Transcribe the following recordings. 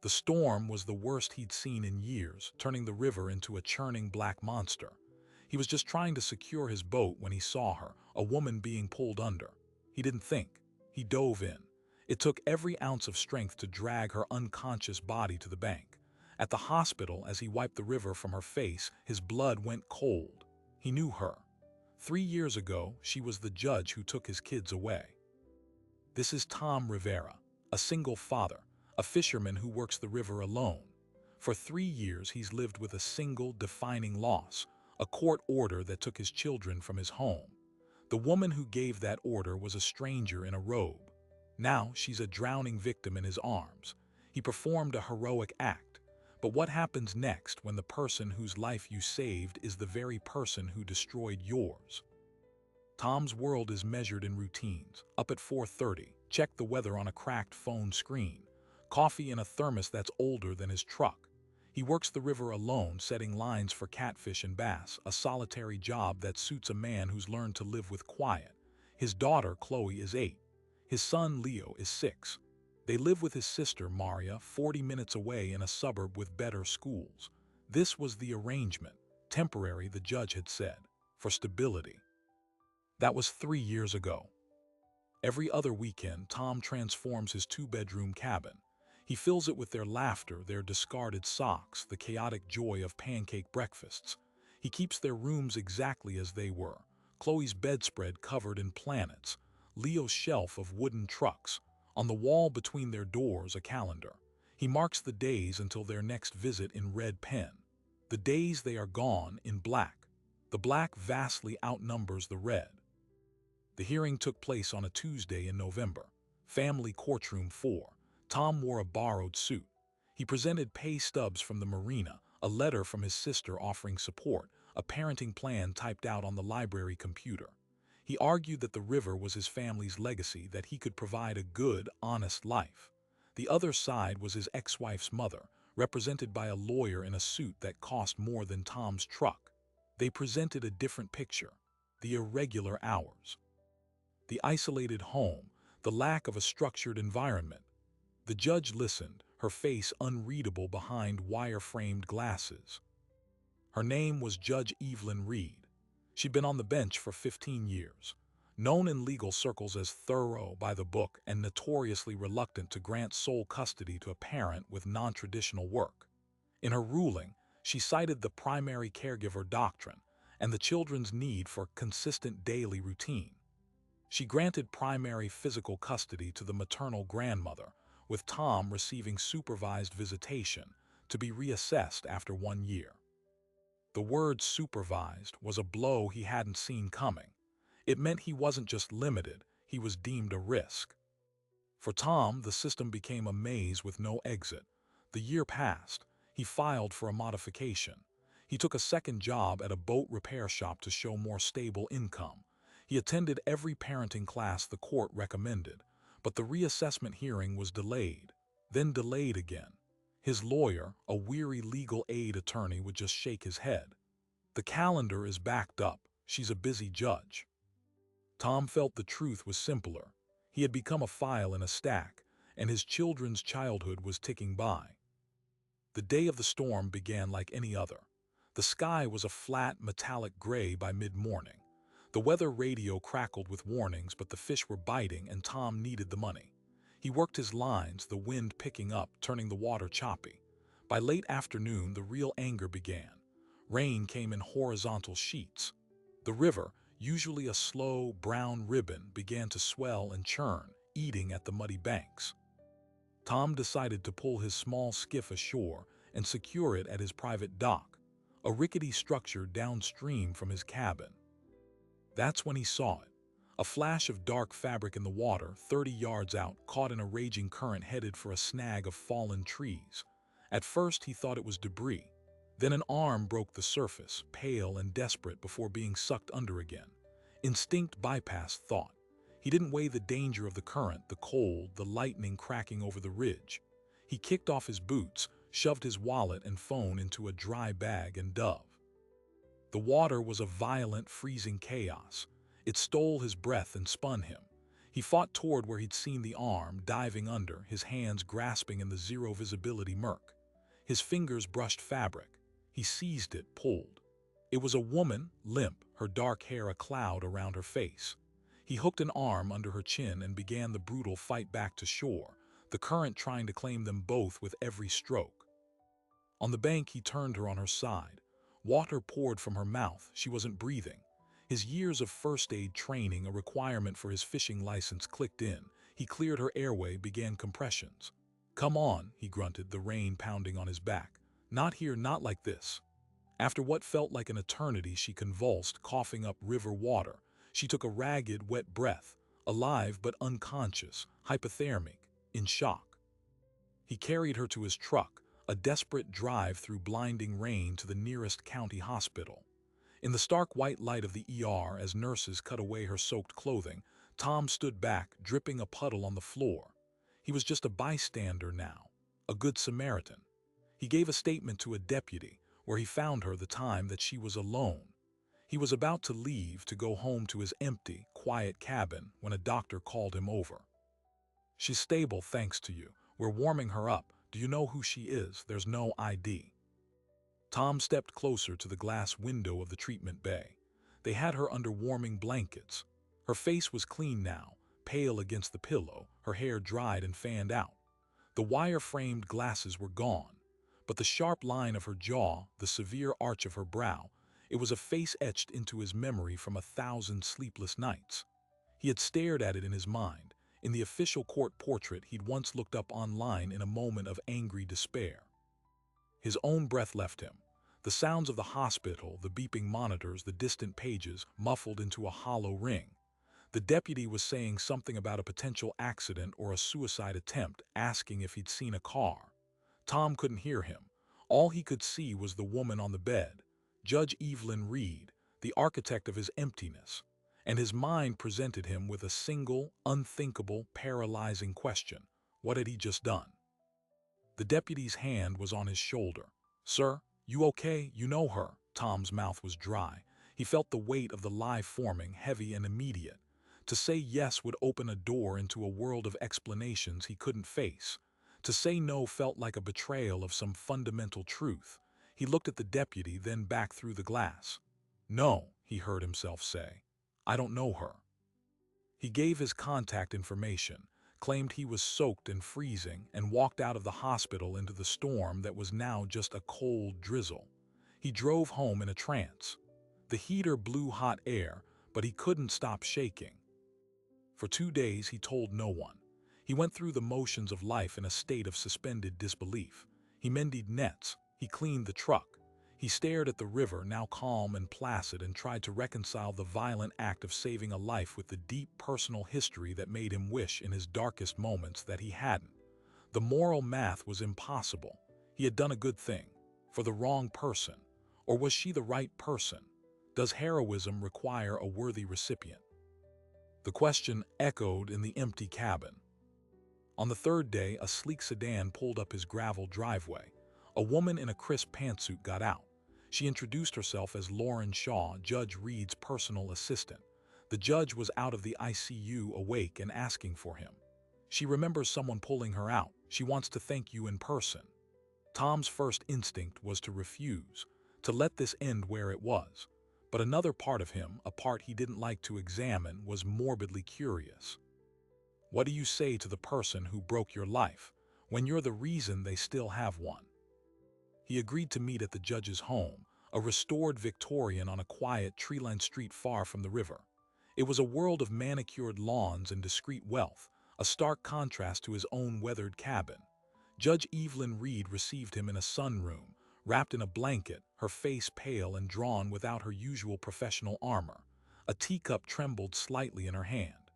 The storm was the worst he'd seen in years, turning the river into a churning black monster. He was just trying to secure his boat when he saw her, a woman being pulled under. He didn't think. He dove in. It took every ounce of strength to drag her unconscious body to the bank. At the hospital, as he wiped the river from her face, his blood went cold. He knew her. 3 years ago, she was the judge who took his kids away. This is Tom Rivera, a single father, a fisherman who works the river alone. For 3 years, he's lived with a single defining loss, a court order that took his children from his home. The woman who gave that order was a stranger in a robe. Now she's a drowning victim in his arms. He performed a heroic act. But what happens next when the person whose life you saved is the very person who destroyed yours? Tom's world is measured in routines. Up at 4:30, check the weather on a cracked phone screen. Coffee in a thermos that's older than his truck. He works the river alone, setting lines for catfish and bass, a solitary job that suits a man who's learned to live with quiet. His daughter, Chloe, is 8. His son, Leo, is 6. They live with his sister, Maria, 40 minutes away in a suburb with better schools. This was the arrangement. Temporary, the judge had said, for stability. That was 3 years ago. Every other weekend, Tom transforms his 2-bedroom cabin. He fills it with their laughter, their discarded socks, the chaotic joy of pancake breakfasts. He keeps their rooms exactly as they were. Chloe's bedspread covered in planets. Leo's shelf of wooden trucks. On the wall between their doors, a calendar. He marks the days until their next visit in red pen. The days they are gone in black. The black vastly outnumbers the red. The hearing took place on a Tuesday in November. Family courtroom 4. Tom wore a borrowed suit. He presented pay stubs from the marina, a letter from his sister offering support, a parenting plan typed out on the library computer. He argued that the river was his family's legacy, that he could provide a good, honest life. The other side was his ex-wife's mother, represented by a lawyer in a suit that cost more than Tom's truck. They presented a different picture: the irregular hours, the isolated home, the lack of a structured environment. The judge listened, her face unreadable behind wire-framed glasses. Her name was Judge Evelyn Reed. She'd been on the bench for 15 years. Known in legal circles as thorough, by the book, and notoriously reluctant to grant sole custody to a parent with non-traditional work. In her ruling, she cited the primary caregiver doctrine and the children's need for consistent daily routine. She granted primary physical custody to the maternal grandmother, with Tom receiving supervised visitation to be reassessed after 1 year. The word supervised was a blow he hadn't seen coming. It meant he wasn't just limited, he was deemed a risk. For Tom, the system became a maze with no exit. The year passed. He filed for a modification. He took a second job at a boat repair shop to show more stable income. He attended every parenting class the court recommended, but the reassessment hearing was delayed, then delayed again. His lawyer, a weary legal aid attorney, would just shake his head. The calendar is backed up. She's a busy judge. Tom felt the truth was simpler. He had become a file in a stack, and his children's childhood was ticking by. The day of the storm began like any other. The sky was a flat, metallic gray by mid-morning. The weather radio crackled with warnings, but the fish were biting and Tom needed the money. He worked his lines, the wind picking up, turning the water choppy. By late afternoon, the real anger began. Rain came in horizontal sheets. The river, usually a slow, brown ribbon, began to swell and churn, eating at the muddy banks. Tom decided to pull his small skiff ashore and secure it at his private dock, a rickety structure downstream from his cabin. That's when he saw it. A flash of dark fabric in the water, 30 yards out, caught in a raging current headed for a snag of fallen trees. At first, he thought it was debris. Then an arm broke the surface, pale and desperate, before being sucked under again. Instinct bypassed thought. He didn't weigh the danger of the current, the cold, the lightning cracking over the ridge. He kicked off his boots, shoved his wallet and phone into a dry bag, and dove. The water was a violent, freezing chaos. It stole his breath and spun him. He He fought toward where he'd seen the arm, diving under, his hands grasping in the zero-visibility murk. His fingers brushed fabric. He seized it, pulled. It was a woman, limp, her dark hair a cloud around her face. He hooked an arm under her chin and began the brutal fight back to shore, the current trying to claim them both with every stroke. On the bank, he turned her on her side. Water poured from her mouth. She wasn't breathing. His years of first aid training, a requirement for his fishing license, clicked in. He cleared her airway, began compressions. "Come on," he grunted, the rain pounding on his back. "Not here, not like this." After what felt like an eternity, she convulsed, coughing up river water. She took a ragged, wet breath, alive but unconscious, hypothermic, in shock. He carried her to his truck, a desperate drive through blinding rain to the nearest county hospital. In the stark white light of the ER, as nurses cut away her soaked clothing, Tom stood back, dripping a puddle on the floor. He was just a bystander now, a good Samaritan. He gave a statement to a deputy, where he found her the time that she was alone. He was about to leave to go home to his empty, quiet cabin when a doctor called him over. "She's stable, thanks to you. We're warming her up. Do you know who she is? There's no ID." Tom stepped closer to the glass window of the treatment bay. They had her under warming blankets. Her face was clean now, pale against the pillow, her hair dried and fanned out. The wire-framed glasses were gone, but the sharp line of her jaw, the severe arch of her brow, it was a face etched into his memory from 1,000 sleepless nights. He had stared at it in his mind, in the official court portrait he'd once looked up online in a moment of angry despair. His own breath left him. The sounds of the hospital, the beeping monitors, the distant pages, muffled into a hollow ring. The deputy was saying something about a potential accident or a suicide attempt, asking if he'd seen a car. Tom couldn't hear him. All he could see was the woman on the bed, Judge Evelyn Reed, the architect of his emptiness, and his mind presented him with a single, unthinkable, paralyzing question. What had he just done? The deputy's hand was on his shoulder. "Sir, you okay? You know her." Tom's mouth was dry. He felt the weight of the lie forming, heavy and immediate. To say yes would open a door into a world of explanations he couldn't face. To say no felt like a betrayal of some fundamental truth. He looked at the deputy, then back through the glass. "No," he heard himself say. "I don't know her." He gave his contact information, claimed he was soaked and freezing, and walked out of the hospital into the storm that was now just a cold drizzle. He drove home in a trance. The heater blew hot air, but he couldn't stop shaking. For 2 days he told no one. He went through the motions of life in a state of suspended disbelief. He mended nets. He cleaned the truck. He stared at the river, now calm and placid, and tried to reconcile the violent act of saving a life with the deep personal history that made him wish in his darkest moments that he hadn't. The moral math was impossible. He had done a good thing. For the wrong person. Or was she the right person? Does heroism require a worthy recipient? The question echoed in the empty cabin. On the third day, a sleek sedan pulled up his gravel driveway. A woman in a crisp pantsuit got out. She introduced herself as Lauren Shaw, Judge Reed's personal assistant. The judge was out of the ICU, awake and asking for him. "She remembers someone pulling her out. She wants to thank you in person." Tom's first instinct was to refuse, to let this end where it was. But another part of him, a part he didn't like to examine, was morbidly curious. What do you say to the person who broke your life, when you're the reason they still have one? He agreed to meet at the judge's home, a restored Victorian on a quiet, tree-lined street far from the river. It was a world of manicured lawns and discreet wealth, a stark contrast to his own weathered cabin. Judge Evelyn Reed received him in a sunroom, wrapped in a blanket, her face pale and drawn without her usual professional armor. A teacup trembled slightly in her hand.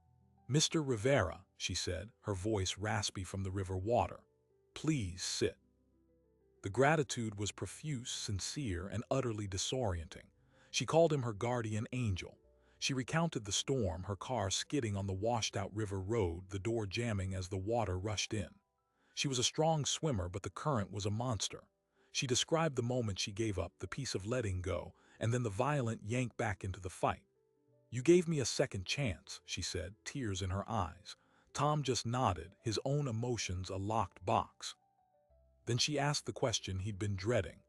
"Mr. Rivera," she said, her voice raspy from the river water. "Please sit." The gratitude was profuse, sincere, and utterly disorienting. She called him her guardian angel. She recounted the storm, her car skidding on the washed-out river road, the door jamming as the water rushed in. She was a strong swimmer, but the current was a monster. She described the moment she gave up, the piece of letting go, and then the violent yank back into the fight. "You gave me a second chance," she said, tears in her eyes. Tom just nodded, his own emotions a locked box. Then she asked the question he'd been dreading.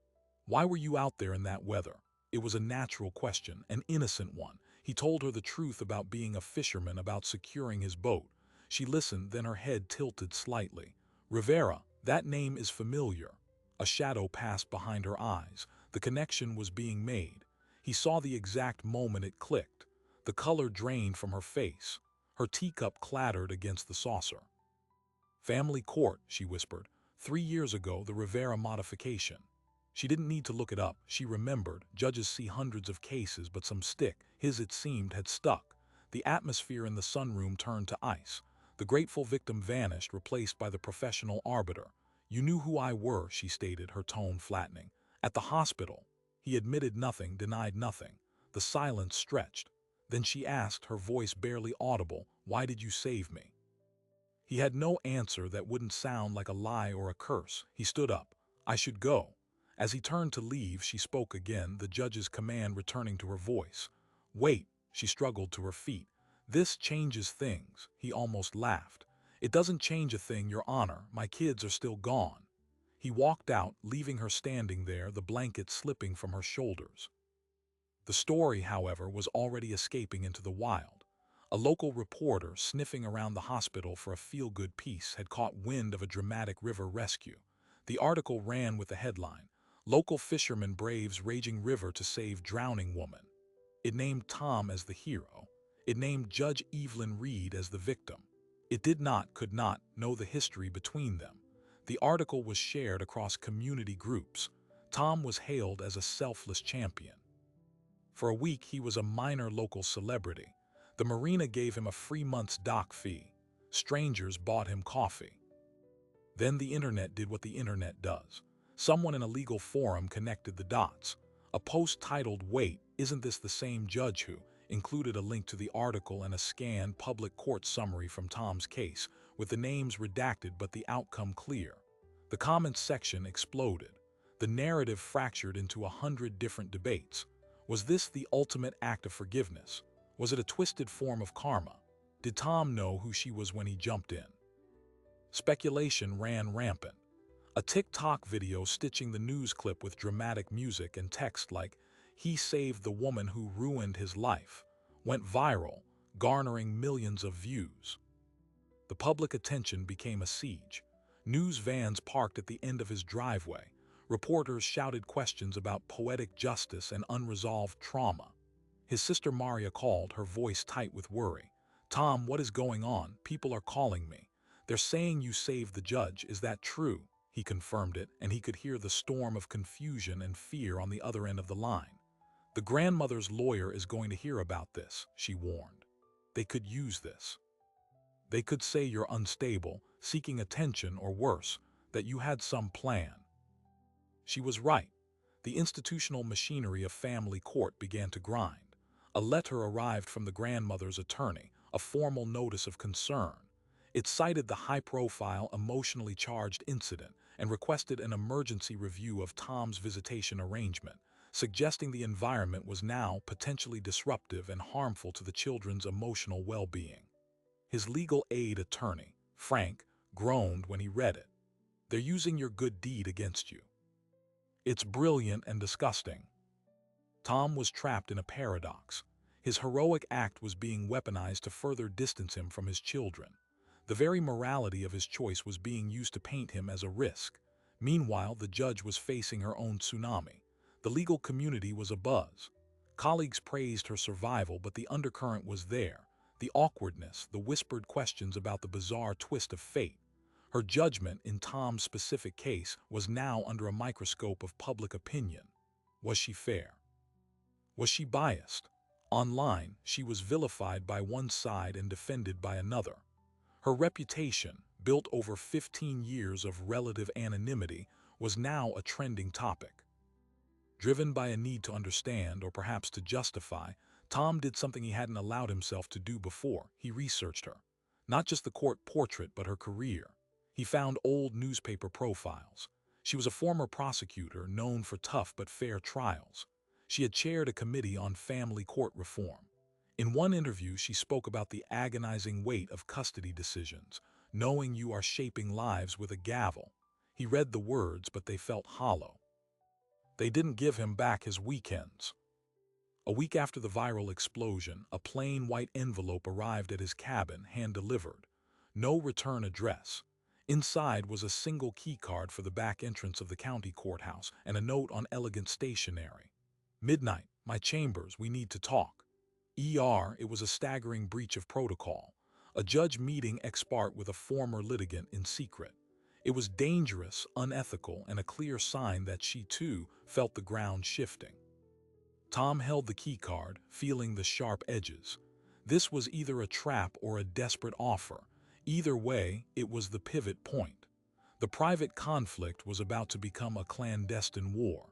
"Why were you out there in that weather?" It was a natural question, an innocent one. He told her the truth about being a fisherman, about securing his boat. She listened, then her head tilted slightly. "Rivera, that name is familiar." A shadow passed behind her eyes. The connection was being made. He saw the exact moment it clicked. The color drained from her face. Her teacup clattered against the saucer. "Family court," she whispered. "3 years ago, the Rivera modification." She didn't need to look it up. She remembered. Judges see hundreds of cases, but some stick. His, it seemed, had stuck. The atmosphere in the sunroom turned to ice. The grateful victim vanished, replaced by the professional arbiter. "You knew who I were," she stated, her tone flattening. "At the hospital." He admitted nothing, denied nothing. The silence stretched. Then she asked, her voice barely audible, "Why did you save me?" He had no answer that wouldn't sound like a lie or a curse. He stood up. "I should go." As he turned to leave, she spoke again, the judge's command returning to her voice. "Wait." She struggled to her feet. "This changes things." He almost laughed. "It doesn't change a thing, Your Honor. My kids are still gone." He walked out, leaving her standing there, the blanket slipping from her shoulders. The story, however, was already escaping into the wild. A local reporter, sniffing around the hospital for a feel-good piece, had caught wind of a dramatic river rescue. The article ran with the headline, "Local Fisherman Braves Raging River to Save Drowning Woman." It named Tom as the hero. It named Judge Evelyn Reed as the victim. It could not, know the history between them. The article was shared across community groups. Tom was hailed as a selfless champion. For a week, he was a minor local celebrity. The marina gave him a free month's dock fee. Strangers bought him coffee. Then the internet did what the internet does. Someone in a legal forum connected the dots. A post titled, "Wait, isn't this the same judge who?" included a link to the article and a scanned public court summary from Tom's case, with the names redacted but the outcome clear. The comments section exploded. The narrative fractured into 100 different debates. Was this the ultimate act of forgiveness? Was it a twisted form of karma? Did Tom know who she was when he jumped in? Speculation ran rampant. A TikTok video stitching the news clip with dramatic music and text like, "He saved the woman who ruined his life," went viral, garnering millions of views. The public attention became a siege. News vans parked at the end of his driveway. Reporters shouted questions about poetic justice and unresolved trauma. His sister Maria called, her voice tight with worry. "Tom, what is going on? People are calling me. They're saying you saved the judge. Is that true?" He confirmed it, and he could hear the storm of confusion and fear on the other end of the line. "The grandmother's lawyer is going to hear about this," she warned. "They could use this. They could say you're unstable, seeking attention, or worse, that you had some plan." She was right. The institutional machinery of family court began to grind. A letter arrived from the grandmother's attorney, a formal notice of concern. It cited the high-profile, emotionally charged incident and requested an emergency review of Tom's visitation arrangement, suggesting the environment was now potentially disruptive and harmful to the children's emotional well-being. His legal aid attorney, Frank, groaned when he read it. "They're using your good deed against you." "It's brilliant and disgusting." Tom was trapped in a paradox. His heroic act was being weaponized to further distance him from his children. The very morality of his choice was being used to paint him as a risk. Meanwhile, the judge was facing her own tsunami. The legal community was abuzz. Colleagues praised her survival, but the undercurrent was there. The awkwardness, the whispered questions about the bizarre twist of fate. Her judgment in Tom's specific case was now under a microscope of public opinion. Was she fair? Was she biased? Online, she was vilified by one side and defended by another. Her reputation, built over 15 years of relative anonymity, was now a trending topic. Driven by a need to understand, or perhaps to justify, Tom did something he hadn't allowed himself to do before. He researched her. Not just the court portrait, but her career. He found old newspaper profiles. She was a former prosecutor known for tough but fair trials. She had chaired a committee on family court reform. In one interview, she spoke about the agonizing weight of custody decisions, knowing you are shaping lives with a gavel. He read the words, but they felt hollow. They didn't give him back his weekends. A week after the viral explosion, a plain white envelope arrived at his cabin, hand-delivered. No return address. Inside was a single key card for the back entrance of the county courthouse and a note on elegant stationery. "Midnight, my chambers, we need to talk." It was a staggering breach of protocol. A judge meeting ex parte with a former litigant in secret. It was dangerous, unethical, and a clear sign that she, too, felt the ground shifting. Tom held the key card, feeling the sharp edges. This was either a trap or a desperate offer. Either way, it was the pivot point. The private conflict was about to become a clandestine war.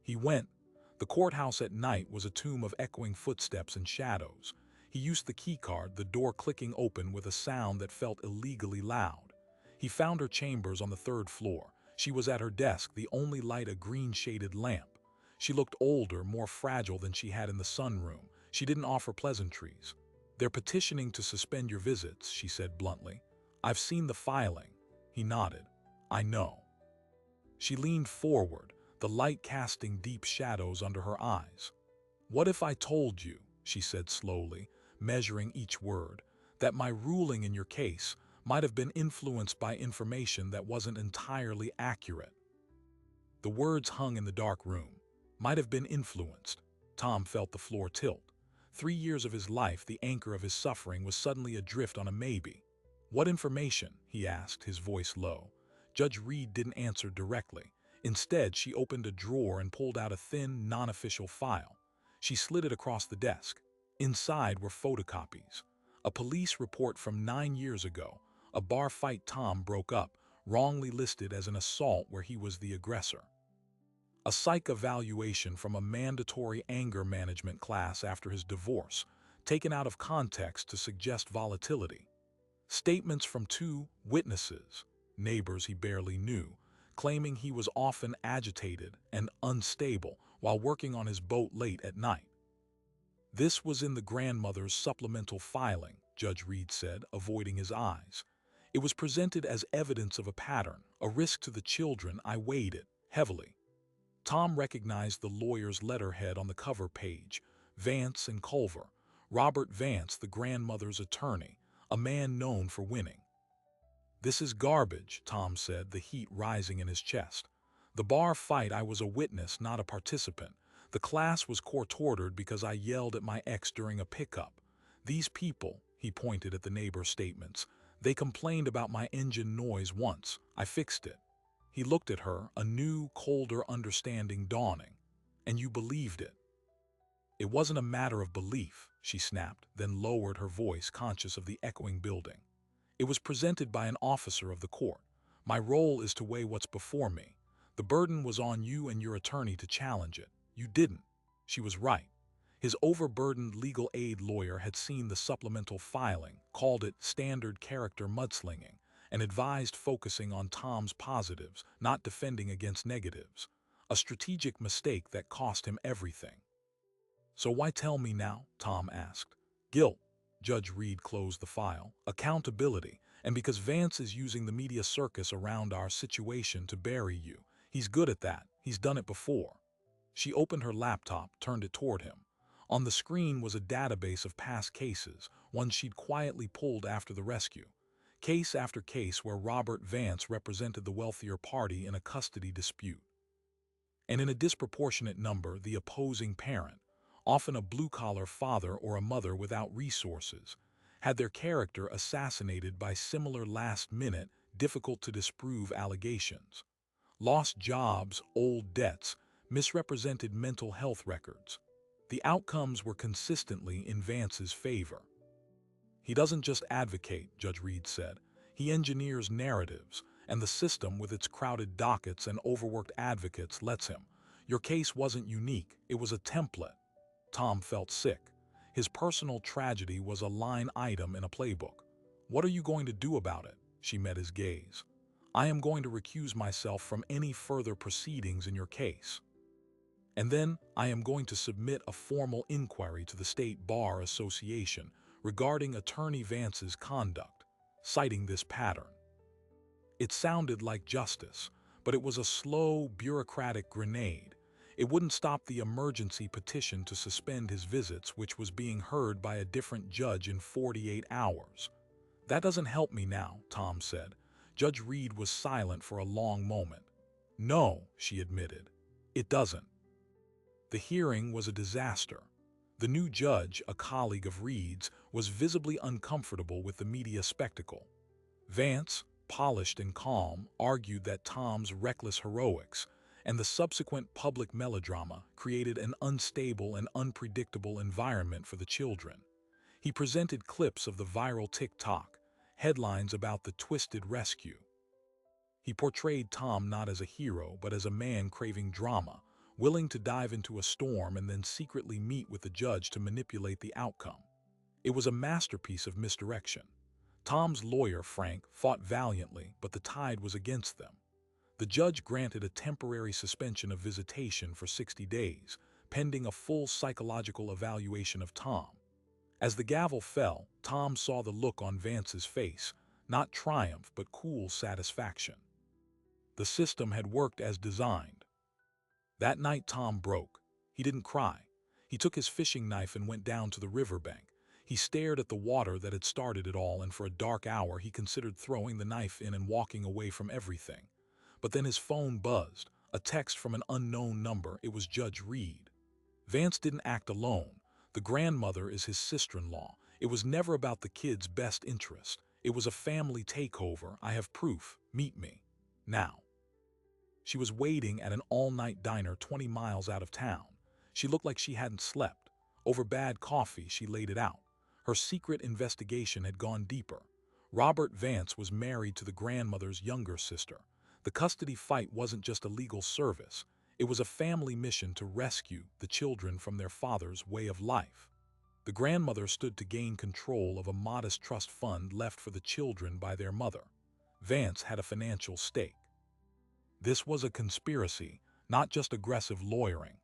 He went. The courthouse at night was a tomb of echoing footsteps and shadows. He used the key card, the door clicking open with a sound that felt illegally loud. He found her chambers on the third floor. She was at her desk, the only light a green-shaded lamp. She looked older, more fragile than she had in the sunroom. She didn't offer pleasantries. "They're petitioning to suspend your visits," she said bluntly. "I've seen the filing." He nodded. "I know." She leaned forward, the light casting deep shadows under her eyes. "What if I told you," she said slowly, measuring each word, "that my ruling in your case might have been influenced by information that wasn't entirely accurate?" The words hung in the dark room. Might have been influenced. Tom felt the floor tilt. 3 years of his life, the anchor of his suffering, was suddenly adrift on a maybe. "What information?" he asked, his voice low. Judge Reed didn't answer directly. Instead, she opened a drawer and pulled out a thin, non-official file. She slid it across the desk. Inside were photocopies. A police report from 9 years ago. A bar fight Tom broke up, wrongly listed as an assault where he was the aggressor. A psych evaluation from a mandatory anger management class after his divorce, taken out of context to suggest volatility. Statements from 2 witnesses, neighbors he barely knew, claiming he was often agitated and unstable while working on his boat late at night. "This was in the grandmother's supplemental filing," Judge Reed said, avoiding his eyes. "It was presented as evidence of a pattern, a risk to the children. I weighed it heavily." Tom recognized the lawyer's letterhead on the cover page. Vance and Culver. Robert Vance, the grandmother's attorney, a man known for winning. "This is garbage," Tom said, the heat rising in his chest. "The bar fight, I was a witness, not a participant. The class was court-ordered because I yelled at my ex during a pickup. These people," he pointed at the neighbor's statements, "they complained about my engine noise once. I fixed it." He looked at her, a new, colder understanding dawning. "And you believed it?" "It wasn't a matter of belief," she snapped, then lowered her voice, conscious of the echoing building. "It was presented by an officer of the court. My role is to weigh what's before me. The burden was on you and your attorney to challenge it. You didn't." She was right. His overburdened legal aid lawyer had seen the supplemental filing, called it standard character mudslinging, and advised focusing on Tom's positives, not defending against negatives. A strategic mistake that cost him everything. "So why tell me now?" Tom asked. "Guilt." Judge Reed closed the file. "Accountability. And because Vance is using the media circus around our situation to bury you. He's good at that. He's done it before." She opened her laptop, turned it toward him. On the screen was a database of past cases, ones she'd quietly pulled after the rescue. Case after case where Robert Vance represented the wealthier party in a custody dispute. And in a disproportionate number, the opposing parent, often a blue-collar father or a mother without resources, had their character assassinated by similar last-minute, difficult-to-disprove allegations. Lost jobs, old debts, misrepresented mental health records. The outcomes were consistently in Vance's favor. "He doesn't just advocate," Judge Reed said. "He engineers narratives, and the system, with its crowded dockets and overworked advocates, lets him. Your case wasn't unique. It was a template." Tom felt sick. His personal tragedy was a line item in a playbook. "What are you going to do about it?" She met his gaze. "I am going to recuse myself from any further proceedings in your case." And then I am going to submit a formal inquiry to the State Bar Association regarding Attorney Vance's conduct, citing this pattern. It sounded like justice, but it was a slow, bureaucratic grenade. It wouldn't stop the emergency petition to suspend his visits, which was being heard by a different judge in 48 hours. "That doesn't help me now," Tom said. Judge Reed was silent for a long moment. "No," she admitted, "it doesn't." The hearing was a disaster. The new judge, a colleague of Reed's, was visibly uncomfortable with the media spectacle. Vance, polished and calm, argued that Tom's reckless heroics and the subsequent public melodrama created an unstable and unpredictable environment for the children. He presented clips of the viral TikTok, headlines about the twisted rescue. He portrayed Tom not as a hero, but as a man craving drama, willing to dive into a storm and then secretly meet with the judge to manipulate the outcome. It was a masterpiece of misdirection. Tom's lawyer, Frank, fought valiantly, but the tide was against them. The judge granted a temporary suspension of visitation for 60 days, pending a full psychological evaluation of Tom. As the gavel fell, Tom saw the look on Vance's face, not triumph but cool satisfaction. The system had worked as designed. That night Tom broke. He didn't cry. He took his fishing knife and went down to the riverbank. He stared at the water that had started it all, and for a dark hour he considered throwing the knife in and walking away from everything. But then his phone buzzed, a text from an unknown number. It was Judge Reed. Vance didn't act alone. The grandmother is his sister-in-law. It was never about the kid's best interest. It was a family takeover. "I have proof. Meet me now." She was waiting at an all-night diner 20 miles out of town. She looked like she hadn't slept. Over bad coffee, she laid it out. Her secret investigation had gone deeper. Robert Vance was married to the grandmother's younger sister. The custody fight wasn't just a legal service. It was a family mission to rescue the children from their father's way of life. The grandmother stood to gain control of a modest trust fund left for the children by their mother. Vance had a financial stake. This was a conspiracy, not just aggressive lawyering.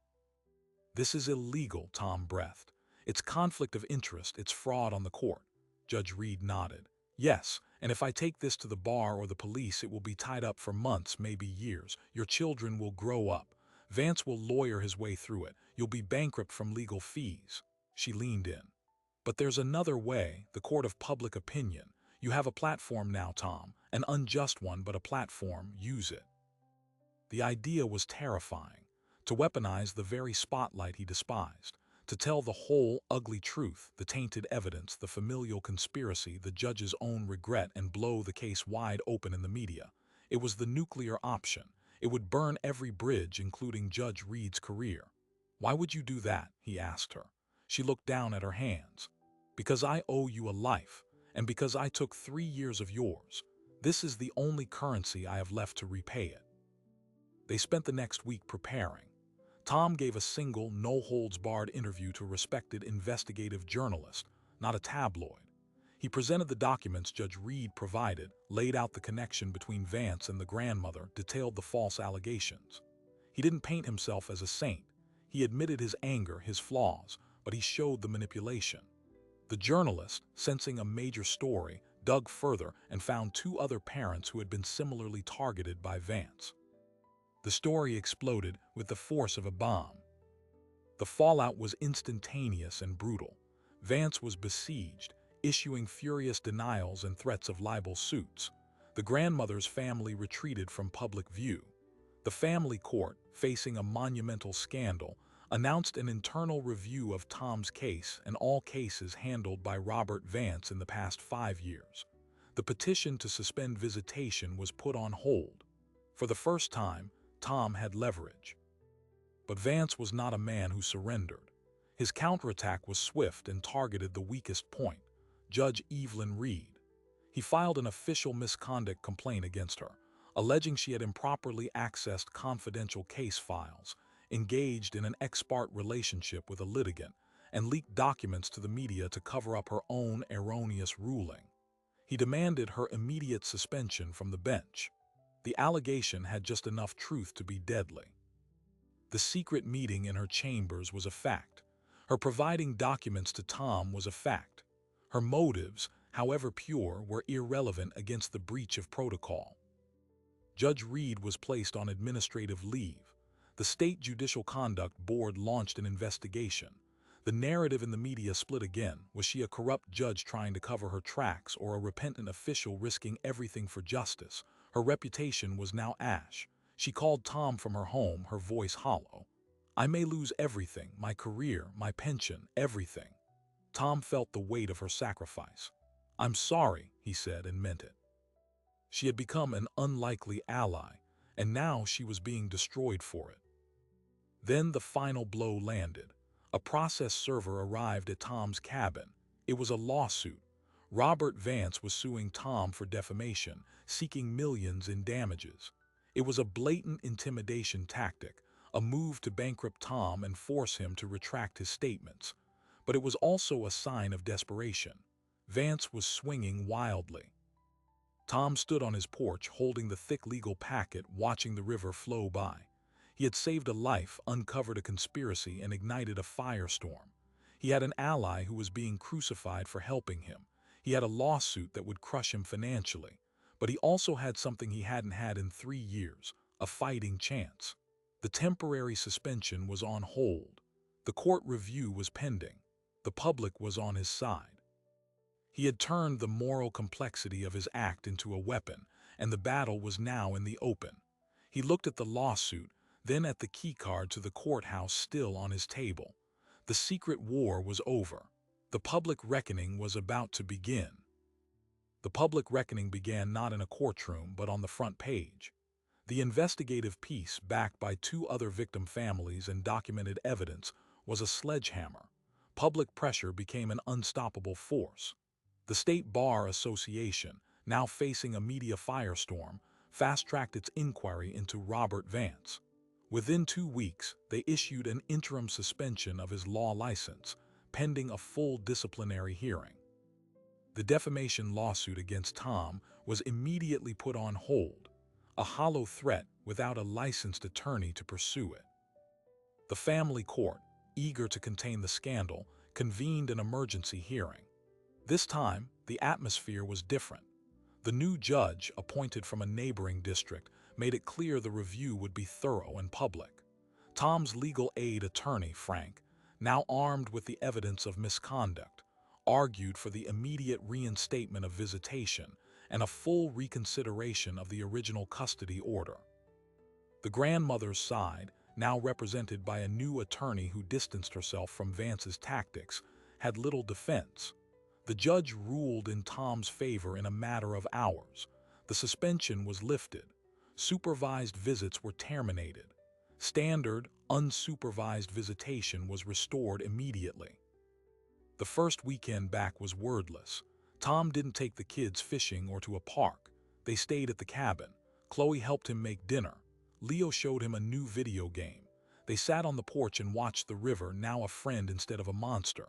"This is illegal," Tom breathed. "It's conflict of interest, it's fraud on the court." Judge Reed nodded. "Yes, and if I take this to the bar or the police, it will be tied up for months, maybe years. Your children will grow up. Vance will lawyer his way through it. You'll be bankrupt from legal fees." She leaned in. "But there's another way, the court of public opinion. You have a platform now, Tom. An unjust one, but a platform. Use it." The idea was terrifying. To weaponize the very spotlight he despised. To tell the whole ugly truth, the tainted evidence, the familial conspiracy, the judge's own regret, and blow the case wide open in the media. It was the nuclear option. It would burn every bridge, including Judge Reed's career. "Why would you do that?" he asked her. She looked down at her hands. "Because I owe you a life, and because I took 3 years of yours. This is the only currency I have left to repay it." They spent the next week preparing. Tom gave a single, no-holds-barred interview to a respected investigative journalist, not a tabloid. He presented the documents Judge Reed provided, laid out the connection between Vance and the grandmother, detailed the false allegations. He didn't paint himself as a saint. He admitted his anger, his flaws, but he showed the manipulation. The journalist, sensing a major story, dug further and found 2 other parents who had been similarly targeted by Vance. The story exploded with the force of a bomb. The fallout was instantaneous and brutal. Vance was besieged, issuing furious denials and threats of libel suits. The grandmother's family retreated from public view. The family court, facing a monumental scandal, announced an internal review of Tom's case and all cases handled by Robert Vance in the past 5 years. The petition to suspend visitation was put on hold. For the first time, Tom had leverage. But Vance was not a man who surrendered. His counterattack was swift and targeted the weakest point, Judge Evelyn Reed. He filed an official misconduct complaint against her, alleging she had improperly accessed confidential case files, engaged in an ex parte relationship with a litigant, and leaked documents to the media to cover up her own erroneous ruling. He demanded her immediate suspension from the bench. The allegation had just enough truth to be deadly. The secret meeting in her chambers was a fact. Her providing documents to Tom was a fact. Her motives, however pure, were irrelevant against the breach of protocol. Judge Reed was placed on administrative leave. The State Judicial Conduct Board launched an investigation. The narrative in the media split again. Was she a corrupt judge trying to cover her tracks, or a repentant official risking everything for justice? Her reputation was now ash. She called Tom from her home, her voice hollow. "I may lose everything, my career, my pension, everything." Tom felt the weight of her sacrifice. "I'm sorry," he said, and meant it. She had become an unlikely ally, and now she was being destroyed for it. Then the final blow landed. A process server arrived at Tom's cabin. It was a lawsuit. Robert Vance was suing Tom for defamation, seeking millions in damages. It was a blatant intimidation tactic, a move to bankrupt Tom and force him to retract his statements. But it was also a sign of desperation. Vance was swinging wildly. Tom stood on his porch holding the thick legal packet, watching the river flow by. He had saved a life, uncovered a conspiracy, and ignited a firestorm. He had an ally who was being crucified for helping him. He had a lawsuit that would crush him financially. But he also had something he hadn't had in 3 years, a fighting chance. The temporary suspension was on hold. The court review was pending. The public was on his side. He had turned the moral complexity of his act into a weapon, and the battle was now in the open. He looked at the lawsuit, then at the keycard to the courthouse still on his table. The secret war was over. The public reckoning was about to begin. The public reckoning began not in a courtroom, but on the front page. The investigative piece, backed by 2 other victim families and documented evidence, was a sledgehammer. Public pressure became an unstoppable force. The State Bar Association, now facing a media firestorm, fast-tracked its inquiry into Robert Vance. Within 2 weeks, they issued an interim suspension of his law license, pending a full disciplinary hearing. The defamation lawsuit against Tom was immediately put on hold, a hollow threat without a licensed attorney to pursue it. The family court, eager to contain the scandal, convened an emergency hearing. This time, the atmosphere was different. The new judge, appointed from a neighboring district, made it clear the review would be thorough and public. Tom's legal aid attorney, Frank, now armed with the evidence of misconduct, argued for the immediate reinstatement of visitation and a full reconsideration of the original custody order. The grandmother's side, now represented by a new attorney who distanced herself from Vance's tactics, had little defense. The judge ruled in Tom's favor in a matter of hours. The suspension was lifted. Supervised visits were terminated. Standard, unsupervised visitation was restored immediately. The first weekend back was wordless. Tom didn't take the kids fishing or to a park. They stayed at the cabin. Chloe helped him make dinner. Leo showed him a new video game. They sat on the porch and watched the river, now a friend instead of a monster.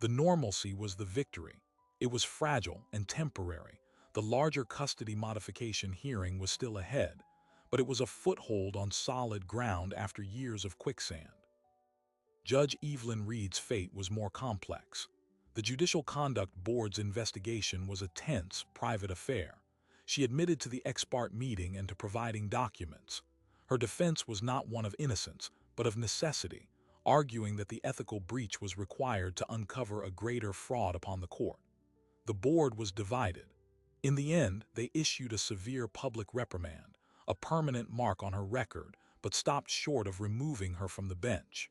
The normalcy was the victory. It was fragile and temporary. The larger custody modification hearing was still ahead, but it was a foothold on solid ground after years of quicksand. Judge Evelyn Reed's fate was more complex. The Judicial Conduct Board's investigation was a tense, private affair. She admitted to the ex parte meeting and to providing documents. Her defense was not one of innocence, but of necessity, arguing that the ethical breach was required to uncover a greater fraud upon the court. The board was divided. In the end, they issued a severe public reprimand, a permanent mark on her record, but stopped short of removing her from the bench.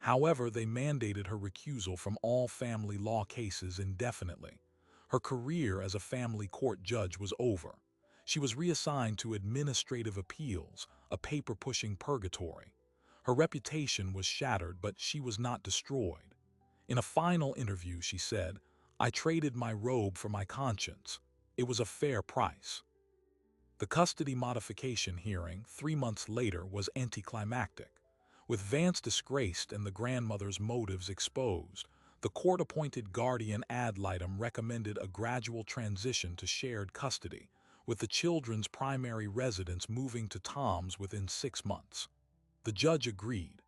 However, they mandated her recusal from all family law cases indefinitely. Her career as a family court judge was over. She was reassigned to administrative appeals, a paper-pushing purgatory. Her reputation was shattered, but she was not destroyed. In a final interview, she said, "I traded my robe for my conscience. It was a fair price." The custody modification hearing, 3 months later, was anticlimactic. With Vance disgraced and the grandmother's motives exposed, the court-appointed guardian ad litem recommended a gradual transition to shared custody, with the children's primary residence moving to Tom's within 6 months. The judge agreed.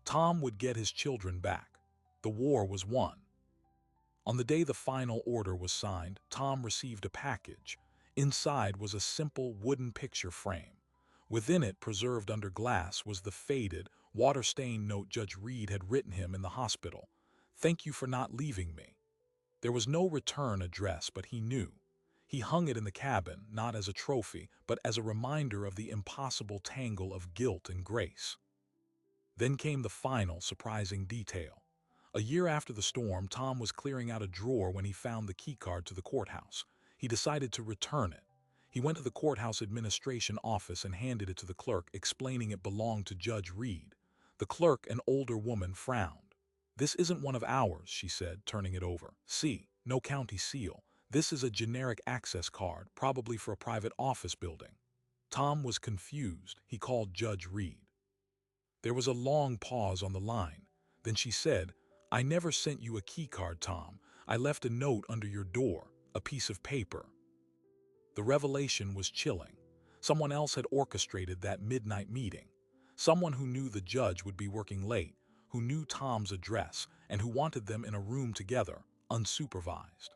Tom would get his children back. The war was won. On the day the final order was signed, Tom received a package. Inside was a simple wooden picture frame. Within it, preserved under glass, was the faded, water-stained note Judge Reed had written him in the hospital. "Thank you for not leaving me." There was no return address, but he knew. He hung it in the cabin, not as a trophy, but as a reminder of the impossible tangle of guilt and grace. Then came the final, surprising detail. A year after the storm, Tom was clearing out a drawer when he found the keycard to the courthouse. He decided to return it. He went to the courthouse administration office and handed it to the clerk, explaining it belonged to Judge Reed. The clerk, an older woman, frowned. "This isn't one of ours," she said, turning it over. "See, no county seal. This is a generic access card, probably for a private office building." Tom was confused. He called Judge Reed. There was a long pause on the line. Then she said, "I never sent you a keycard, Tom. I left a note under your door, a piece of paper." The revelation was chilling. Someone else had orchestrated that midnight meeting. Someone who knew the judge would be working late, who knew Tom's address, and who wanted them in a room together, unsupervised.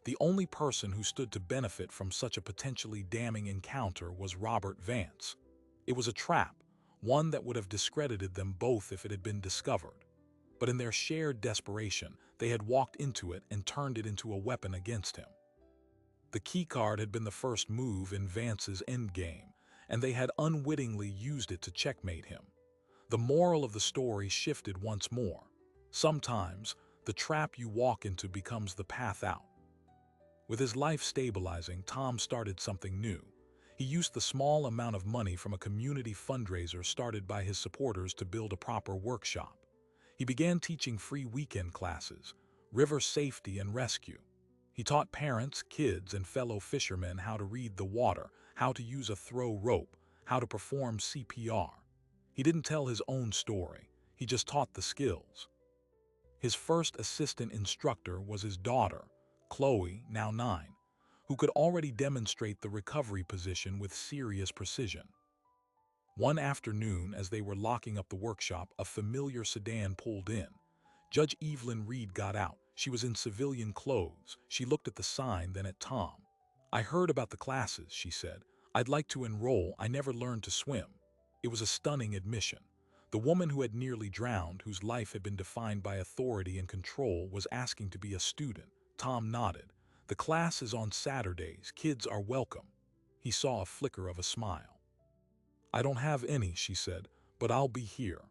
The only person who stood to benefit from such a potentially damning encounter was Robert Vance. It was a trap, one that would have discredited them both if it had been discovered. But in their shared desperation, they had walked into it and turned it into a weapon against him. The keycard had been the first move in Vance's endgame, and they had unwittingly used it to checkmate him. The moral of the story shifted once more. Sometimes, the trap you walk into becomes the path out. With his life stabilizing, Tom started something new. He used the small amount of money from a community fundraiser started by his supporters to build a proper workshop. He began teaching free weekend classes, river safety and rescue. He taught parents, kids, and fellow fishermen how to read the water, how to use a throw rope, how to perform CPR. He didn't tell his own story. He just taught the skills. His first assistant instructor was his daughter, Chloe, now 9, who could already demonstrate the recovery position with serious precision. One afternoon, as they were locking up the workshop, a familiar sedan pulled in. Judge Evelyn Reed got out. She was in civilian clothes. She looked at the sign, then at Tom. "I heard about the classes," she said. "I'd like to enroll. I never learned to swim." It was a stunning admission. The woman who had nearly drowned, whose life had been defined by authority and control, was asking to be a student. Tom nodded. "The class is on Saturdays. Kids are welcome." He saw a flicker of a smile. "I don't have any," she said, "but I'll be here."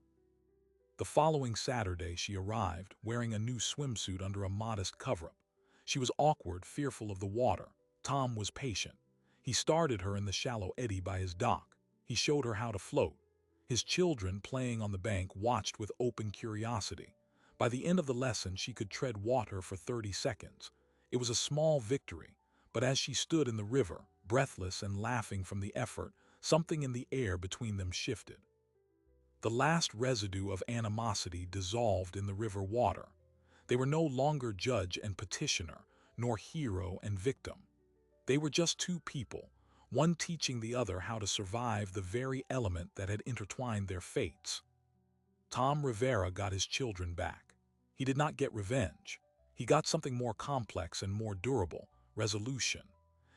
The following Saturday she arrived, wearing a new swimsuit under a modest cover-up. She was awkward, fearful of the water. Tom was patient. He started her in the shallow eddy by his dock. He showed her how to float. His children, playing on the bank, watched with open curiosity. By the end of the lesson, she could tread water for 30 seconds. It was a small victory, but as she stood in the river, breathless and laughing from the effort, something in the air between them shifted. The last residue of animosity dissolved in the river water. They were no longer judge and petitioner, nor hero and victim. They were just two people, one teaching the other how to survive the very element that had intertwined their fates. Tom Rivera got his children back. He did not get revenge. He got something more complex and more durable: resolution.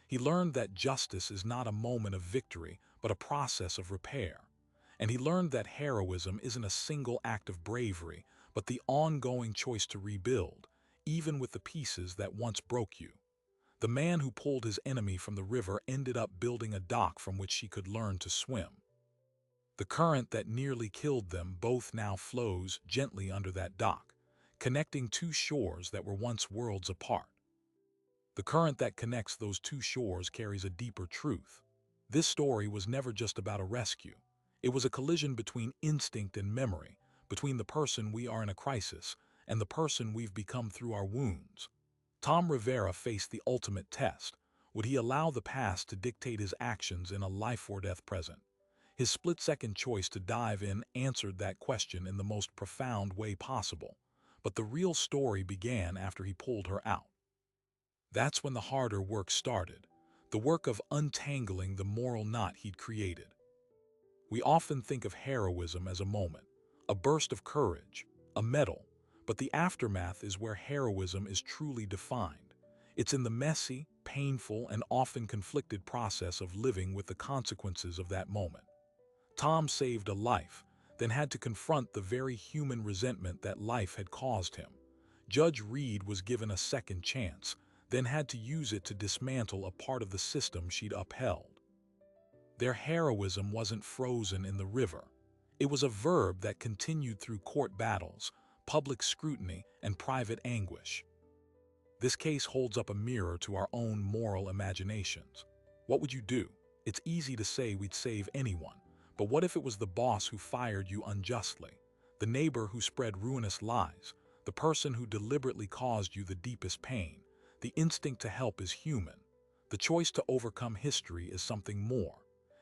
He learned that justice is not a moment of victory, but a process of repair. And he learned that heroism isn't a single act of bravery, but the ongoing choice to rebuild, even with the pieces that once broke you. The man who pulled his enemy from the river ended up building a dock from which she could learn to swim. The current that nearly killed them both now flows gently under that dock, connecting two shores that were once worlds apart. The current that connects those two shores carries a deeper truth. This story was never just about a rescue. It was a collision between instinct and memory, between the person we are in a crisis and the person we've become through our wounds. Tom Rivera faced the ultimate test. Would he allow the past to dictate his actions in a life-or-death present? His split-second choice to dive in answered that question in the most profound way possible. But the real story began after he pulled her out. That's when the harder work started, the work of untangling the moral knot he'd created. We often think of heroism as a moment, a burst of courage, a medal, but the aftermath is where heroism is truly defined. It's in the messy, painful, and often conflicted process of living with the consequences of that moment. Tom saved a life, then had to confront the very human resentment that life had caused him. Judge Reed was given a second chance, then had to use it to dismantle a part of the system she'd upheld. Their heroism wasn't frozen in the river. It was a verb that continued through court battles, public scrutiny, and private anguish. This case holds up a mirror to our own moral imaginations. What would you do? It's easy to say we'd save anyone, but what if it was the boss who fired you unjustly, the neighbor who spread ruinous lies, the person who deliberately caused you the deepest pain? The instinct to help is human. The choice to overcome history is something more.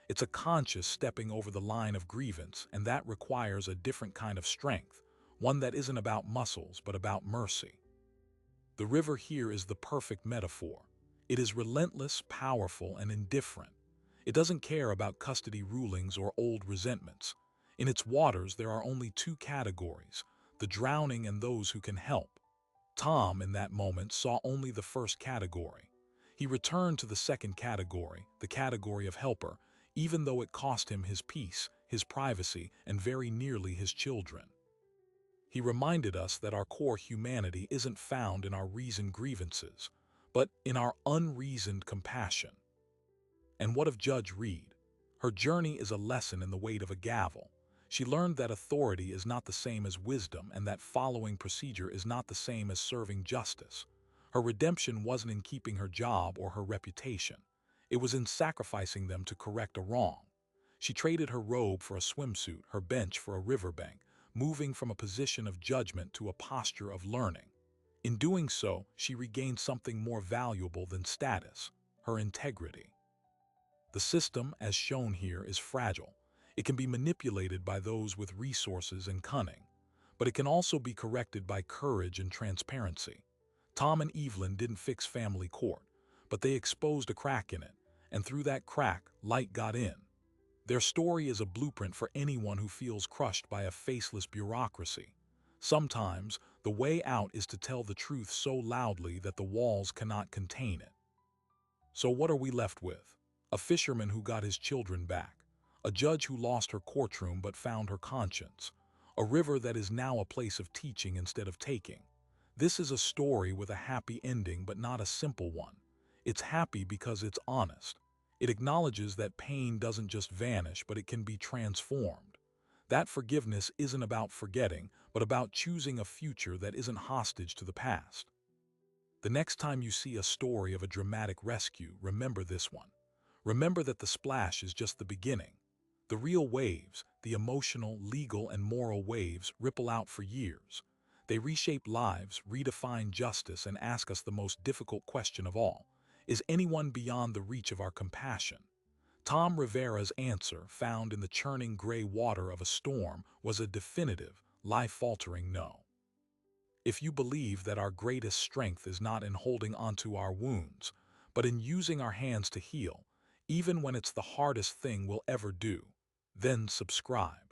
It's a conscious stepping over the line of grievance, and that requires a different kind of strength, one that isn't about muscles but about mercy. The river here is the perfect metaphor. It is relentless, powerful, and indifferent. It doesn't care about custody rulings or old resentments. In its waters, there are only two categories: the drowning and those who can help. Tom, in that moment, saw only the first category. He returned to the second category, the category of helper, even though it cost him his peace, his privacy, and very nearly his children. He reminded us that our core humanity isn't found in our reasoned grievances, but in our unreasoned compassion. And what of Judge Reed? Her journey is a lesson in the weight of a gavel. She learned that authority is not the same as wisdom, and that following procedure is not the same as serving justice. Her redemption wasn't in keeping her job or her reputation. It was in sacrificing them to correct a wrong. She traded her robe for a swimsuit, her bench for a riverbank, moving from a position of judgment to a posture of learning. In doing so, she regained something more valuable than status: her integrity. The system, as shown here, is fragile. It can be manipulated by those with resources and cunning, but it can also be corrected by courage and transparency. Tom and Evelyn didn't fix family court, but they exposed a crack in it, and through that crack, light got in. Their story is a blueprint for anyone who feels crushed by a faceless bureaucracy. Sometimes, the way out is to tell the truth so loudly that the walls cannot contain it. So what are we left with? A fisherman who got his children back, a judge who lost her courtroom but found her conscience, a river that is now a place of teaching instead of taking. This is a story with a happy ending, but not a simple one. It's happy because it's honest. It acknowledges that pain doesn't just vanish, but it can be transformed. That forgiveness isn't about forgetting, but about choosing a future that isn't hostage to the past. The next time you see a story of a dramatic rescue, remember this one. Remember that the splash is just the beginning. The real waves, the emotional, legal, and moral waves, ripple out for years. They reshape lives, redefine justice, and ask us the most difficult question of all: is anyone beyond the reach of our compassion? Tom Rivera's answer, found in the churning gray water of a storm, was a definitive, life-altering no. If you believe that our greatest strength is not in holding onto our wounds, but in using our hands to heal, even when it's the hardest thing we'll ever do, then subscribe.